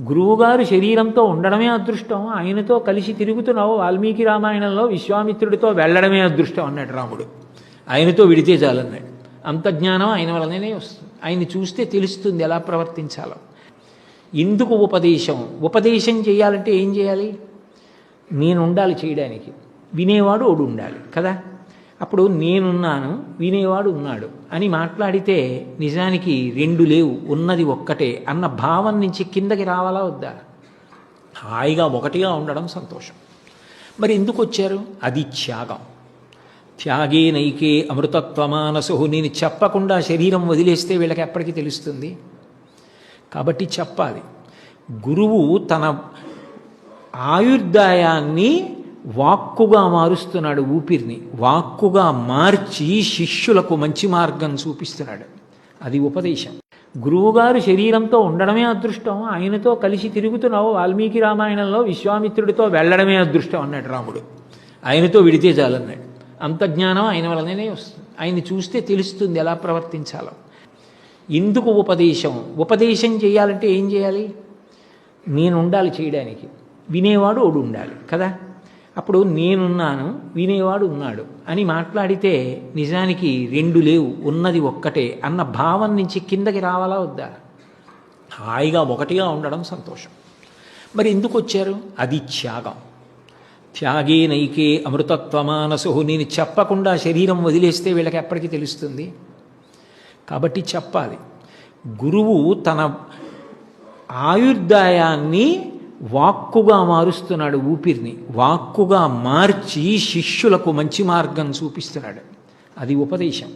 గురువుగారు శరీరంతో ఉండడమే అదృష్టం, ఆయనతో కలిసి తిరుగుతున్నావు వాల్మీకి రామాయణంలో విశ్వామిత్రుడితో వెళ్ళడమే అదృష్టం అన్నాడు రాముడు. ఆయనతో విడితే చాలన్నాడు. అంత జ్ఞానం ఆయన వలననే వస్తుంది. ఆయన్ని చూస్తే తెలుస్తుంది ఎలా ప్రవర్తించాలో. ఎందుకు ఉపదేశం చేయాలంటే ఏం చేయాలి? నేను ఉండాలి చేయడానికి, వినేవాడు ఒకడు ఉండాలి కదా. అప్పుడు నేనున్నాను, వినేవాడు ఉన్నాడు అని మాట్లాడితే నిజానికి రెండు లేవు, ఉన్నది ఒక్కటే అన్న భావం నుంచి కిందకి రావాలా వద్దా? హాయిగా ఒకటిగా ఉండడం సంతోషం. మరి ఎందుకు వచ్చారు? అది త్యాగం. త్యాగే నైకే అమృతత్వమానసు. నేను చెప్పకుండా శరీరం వదిలేస్తే వీళ్ళకి ఎప్పటికీ తెలుస్తుంది. కాబట్టి చెప్పాలి. గురువు తన ఆయుర్దాయాన్ని వాక్కుగా మారుస్తున్నాడు, ఊపిరిని వాక్కుగా మార్చి శిష్యులకు మంచి మార్గం చూపిస్తున్నాడు. అది ఉపదేశం. గురువుగారు శరీరంతో ఉండడమే అదృష్టం, ఆయనతో కలిసి తిరుగుతున్నావు వాల్మీకి రామాయణంలో విశ్వామిత్రుడితో వెళ్ళడమే అదృష్టం అన్నాడు రాముడు. ఆయనతో విడితే చాలన్నాడు. అంత జ్ఞానం ఆయన వలననే వస్తుంది. ఆయన్ని చూస్తే తెలుస్తుంది ఎలా ప్రవర్తించాలో. ఎందుకు ఉపదేశం చేయాలంటే ఏం చేయాలి? నేను ఉండాలి చేయడానికి, వినేవాడు ఒకడు ఉండాలి కదా. అప్పుడు నేనున్నాను, వినేవాడు ఉన్నాడు అని మాట్లాడితే నిజానికి రెండు లేవు, ఉన్నది ఒక్కటే అన్న భావం నుంచి కిందకి రావాలా వద్దా? హాయిగా ఒకటిగా ఉండడం సంతోషం. మరి ఎందుకు వచ్చారు? అది త్యాగం. త్యాగే నైకే అమృతత్వమానసు. నేను చెప్పకుండా శరీరం వదిలేస్తే వీళ్ళకి ఎప్పటికీ తెలుస్తుంది. కాబట్టి చెప్పాలి. గురువు తన ఆయుర్దాయాన్ని వాక్కుగా మారుస్తున్నాడు, ఊపిరిని వాక్కుగా మార్చి శిష్యులకు మంచి మార్గం చూపిస్తున్నాడు. అది ఉపదేశం.